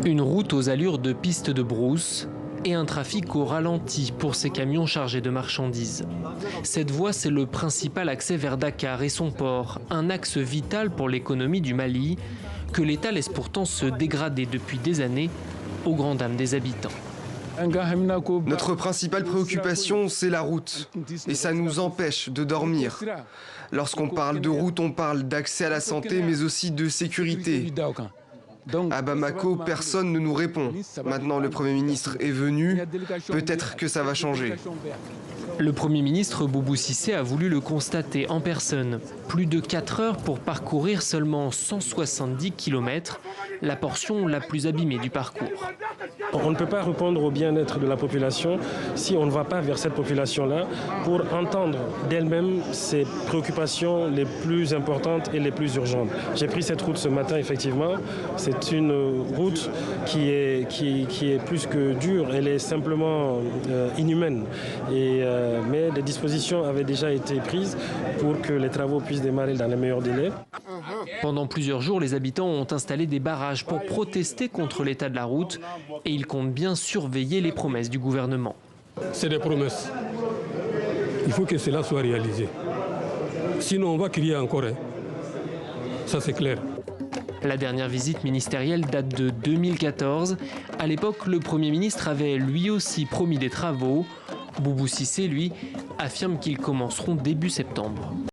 Une route aux allures de piste de brousse et un trafic au ralenti pour ces camions chargés de marchandises. Cette voie, c'est le principal accès vers Dakar et son port, un axe vital pour l'économie du Mali, que l'État laisse pourtant se dégrader depuis des années, au grand dam des habitants. Notre principale préoccupation, c'est la route. Et ça nous empêche de dormir. Lorsqu'on parle de route, on parle d'accès à la santé, mais aussi de sécurité. À Bamako, personne ne nous répond. Maintenant, le Premier ministre est venu. Peut-être que ça va changer. Le Premier ministre Boubou Cissé a voulu le constater en personne. Plus de 4 heures pour parcourir seulement 170 km, la portion la plus abîmée du parcours. On ne peut pas répondre au bien-être de la population si on ne va pas vers cette population-là pour entendre d'elle-même ses préoccupations les plus importantes et les plus urgentes. J'ai pris cette route ce matin, effectivement. C'est une route qui est plus que dure, elle est simplement inhumaine. Mais des dispositions avaient déjà été prises pour que les travaux puissent démarrer dans les meilleurs délais. Pendant plusieurs jours, les habitants ont installé des barrages pour protester contre l'état de la route et ils comptent bien surveiller les promesses du gouvernement. C'est des promesses. Il faut que cela soit réalisé. Sinon, on va crier encore. Ça, c'est clair. La dernière visite ministérielle date de 2014. À l'époque, le Premier ministre avait lui aussi promis des travaux. Boubou Cissé, lui, affirme qu'ils commenceront début septembre.